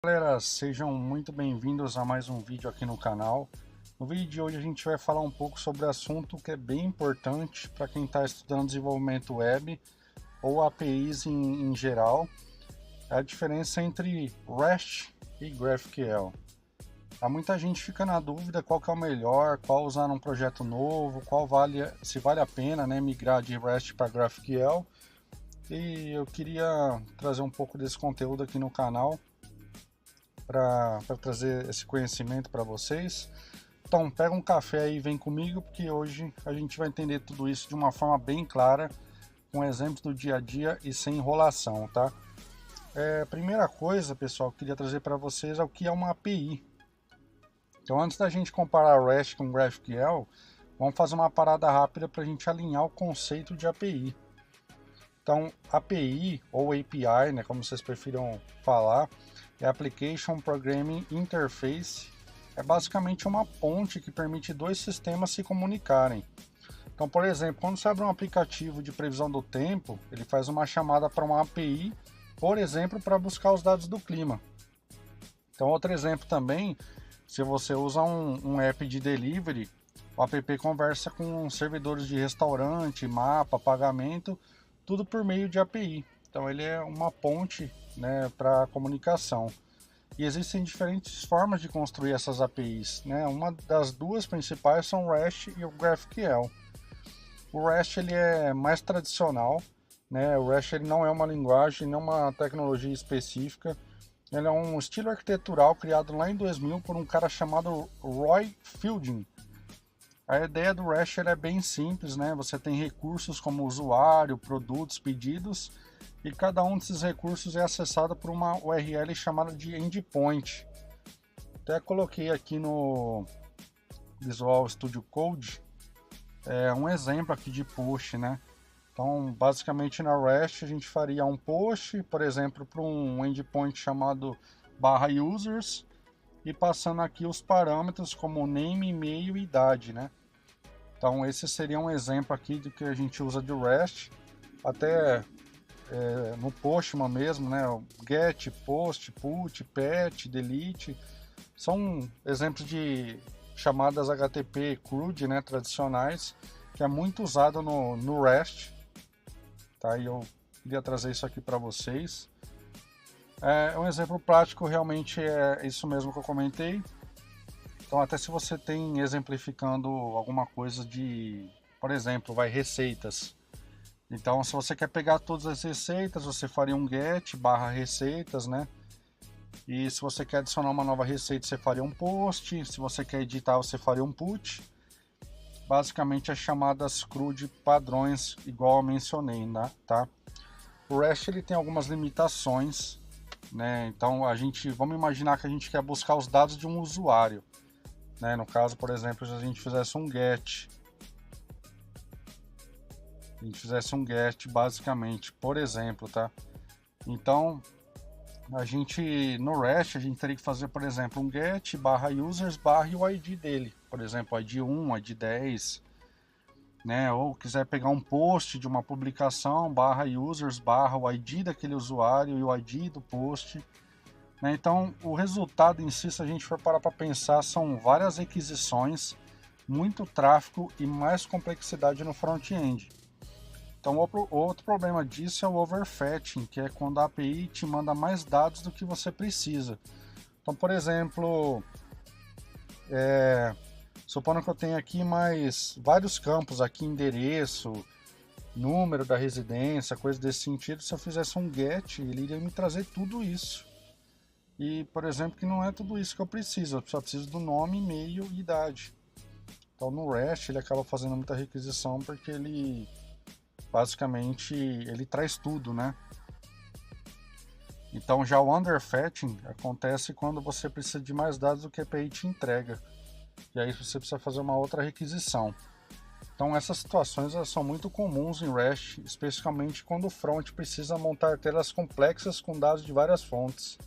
Galera, sejam muito bem-vindos a mais um vídeo aqui no canal. No vídeo de hoje a gente vai falar um pouco sobre assunto que é bem importante para quem está estudando desenvolvimento web ou APIs em geral, é a diferença entre REST e GraphQL. Há muita gente fica na dúvida qual que é o melhor, qual usar num projeto novo, se vale a pena, né, migrar de REST para GraphQL. E eu queria trazer um pouco desse conteúdo aqui no canal para trazer esse conhecimento para vocês. Então, pega um café aí e vem comigo, porque hoje a gente vai entender tudo isso de uma forma bem clara, com exemplos do dia a dia e sem enrolação, tá? Primeira coisa, pessoal, que eu queria trazer para vocês é o que é uma API. Então, antes da gente comparar REST com GraphQL, vamos fazer uma parada rápida para a gente alinhar o conceito de API. Então, API ou API, né, como vocês prefiram falar, é Application Programming Interface. É basicamente uma ponte que permite dois sistemas se comunicarem. Então, por exemplo, quando você abre um aplicativo de previsão do tempo, ele faz uma chamada para uma API, por exemplo, para buscar os dados do clima. Então, outro exemplo também, se você usa um app de delivery, o app conversa com servidores de restaurante, mapa, pagamento, tudo por meio de API. Então ele é uma ponte, né, para comunicação. E existem diferentes formas de construir essas APIs, né? Uma das duas principais são o REST e o GraphQL. O REST ele é mais tradicional, né? O REST ele não é uma linguagem, não é uma tecnologia específica. Ele é um estilo arquitetural criado lá em 2000 por um cara chamado Roy Fielding. A ideia do REST é bem simples, né? Você tem recursos como usuário, produtos, pedidos, e cada um desses recursos é acessado por uma URL chamada de endpoint. Até coloquei aqui no Visual Studio Code um exemplo aqui de push, né? Então, basicamente na REST a gente faria um push, por exemplo, para um endpoint chamado /users, e passando aqui os parâmetros como name, e-mail e idade, né? Então esse seria um exemplo aqui do que a gente usa de REST, até no Postman mesmo, né? Get, post, put, pat, delete, são exemplos de chamadas HTTP CRUD, né, tradicionais, que é muito usado no REST, tá? E eu queria trazer isso aqui para vocês. Um exemplo prático realmente é isso mesmo que eu comentei. Então, até se você tem exemplificando alguma coisa de, por exemplo, receitas. Então, se você quer pegar todas as receitas, você faria um get /receitas, né? E se você quer adicionar uma nova receita, você faria um post. Se você quer editar, você faria um put. Basicamente, as chamadas CRUD padrões, igual eu mencionei, né? Tá? O REST ele tem algumas limitações, né? Então, vamos imaginar que a gente quer buscar os dados de um usuário. Né? No caso, por exemplo, se a gente fizesse um get, basicamente, por exemplo, tá? Então, no REST, a gente teria que fazer, por exemplo, um get /users o ID dele, por exemplo, ID 1, ID 10, né? Ou quiser pegar um post de uma publicação /users o ID daquele usuário e o ID do post. Né? Então, o resultado em si, se a gente for parar para pensar, são várias requisições, muito tráfego e mais complexidade no front-end. Então, outro problema disso é o overfetching, que é quando a API te manda mais dados do que você precisa. Então, por exemplo, supondo que eu tenho aqui mais vários campos, aqui endereço, número da residência, coisa desse sentido, se eu fizesse um get, ele iria me trazer tudo isso. E, por exemplo, que não é tudo isso que eu só preciso do nome, e-mail e idade. Então no REST ele acaba fazendo muita requisição porque ele basicamente ele traz tudo, né? Então já o underfetching acontece quando você precisa de mais dados do que a API te entrega. E aí você precisa fazer uma outra requisição. Então essas situações elas são muito comuns em REST, especificamente quando o front precisa montar telas complexas com dados de várias fontes.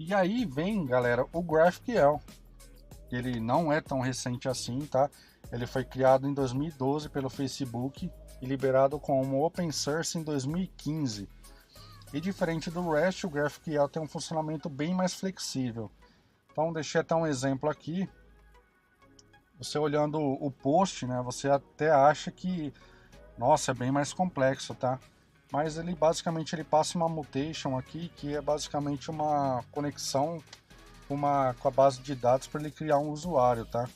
E aí vem, galera, o GraphQL. Ele não é tão recente assim, tá? Ele foi criado em 2012 pelo Facebook e liberado como open source em 2015. E diferente do REST, o GraphQL tem um funcionamento bem mais flexível. Então deixei até um exemplo aqui. Você olhando o post, né, você até acha que, nossa, é bem mais complexo, tá? Mas ele basicamente ele passa uma mutation aqui, que é basicamente uma conexão com a base de dados para ele criar um usuário, tá?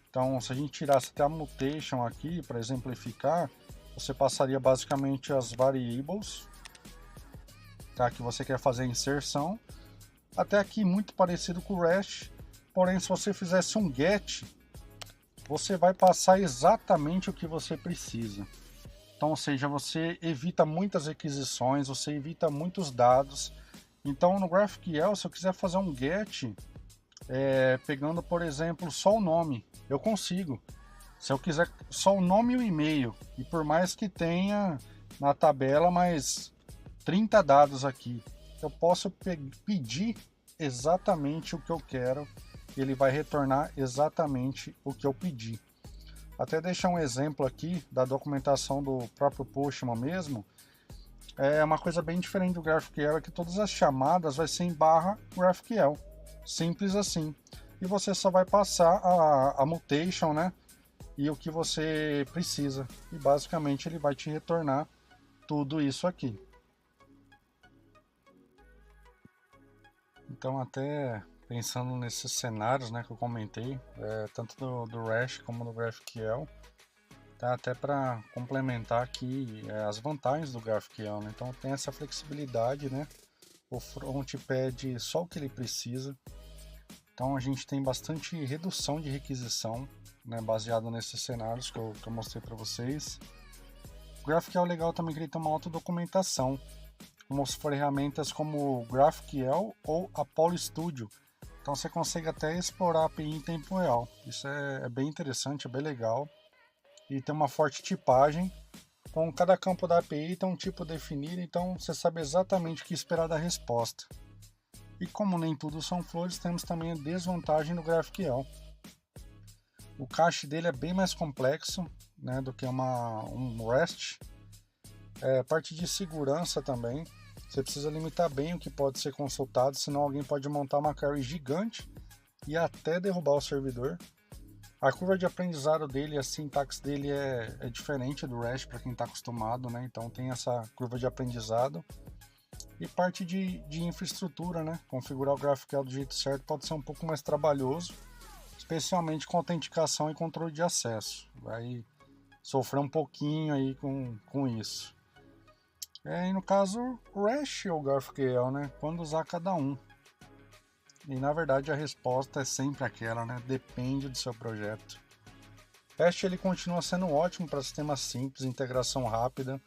Então, se a gente tirasse até a mutation aqui, para exemplificar, você passaria basicamente as variables, tá, que você quer fazer a inserção, até aqui muito parecido com o REST, porém se você fizesse um GET, você vai passar exatamente o que você precisa. Então, ou seja, você evita muitas requisições, você evita muitos dados. Então, no GraphQL, se eu quiser fazer um GET, pegando, por exemplo, só o nome, eu consigo. Se eu quiser só o nome e o e-mail, e por mais que tenha na tabela mais 30 dados aqui, eu posso pedir exatamente o que eu quero e ele vai retornar exatamente o que eu pedi. Até deixar um exemplo aqui da documentação do próprio Postman mesmo. É uma coisa bem diferente do GraphQL, é que todas as chamadas vai ser em barra GraphQL. Simples assim. E você só vai passar a mutation, né? E o que você precisa. E basicamente ele vai te retornar tudo isso aqui. Então, até pensando nesses cenários, né, que eu comentei, tanto do REST como do GraphQL, tá, até para complementar aqui as vantagens do GraphQL, né? Então tem essa flexibilidade, né? O front pede só o que ele precisa. Então a gente tem bastante redução de requisição, né, baseado nesses cenários que eu mostrei para vocês. O GraphQL é legal também que ele tem uma autodocumentação, como ferramentas como o GraphQL ou Apollo Studio. Então você consegue até explorar a API em tempo real. Isso é bem interessante, é bem legal. E tem uma forte tipagem. Com cada campo da API tem um tipo definido, então você sabe exatamente o que esperar da resposta. E como nem tudo são flores, temos também a desvantagem do GraphQL. O cache dele é bem mais complexo, né, do que um REST. Parte de segurança também. Você precisa limitar bem o que pode ser consultado, senão alguém pode montar uma query gigante e até derrubar o servidor. A curva de aprendizado dele, a sintaxe dele é diferente do REST para quem está acostumado, né? Então tem essa curva de aprendizado. E parte de infraestrutura, né? Configurar o GraphQL do jeito certo pode ser um pouco mais trabalhoso, especialmente com autenticação e controle de acesso. Vai sofrer um pouquinho aí com isso. E no caso, o REST ou o GraphQL, né? Quando usar cada um. E na verdade a resposta é sempre aquela, né? Depende do seu projeto. REST ele continua sendo ótimo para sistemas simples, integração rápida,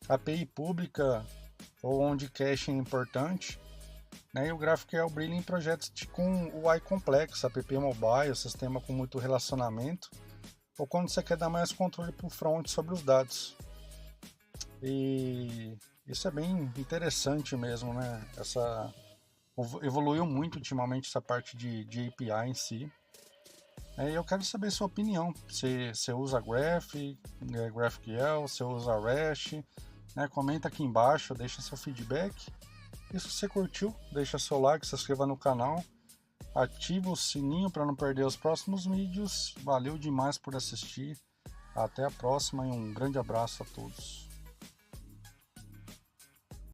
API pública ou onde caching é importante, né? E o GraphQL brilha em projetos com UI complexo, app mobile, sistema com muito relacionamento, ou quando você quer dar mais controle para o front sobre os dados. E isso é bem interessante mesmo, né? Evoluiu muito ultimamente essa parte de API em si. Eu quero saber sua opinião. Você usa GraphQL, você usa REST, né? Comenta aqui embaixo, deixa seu feedback. E se você curtiu, deixa seu like, se inscreva no canal, ativa o sininho para não perder os próximos vídeos. Valeu demais por assistir. Até a próxima e um grande abraço a todos.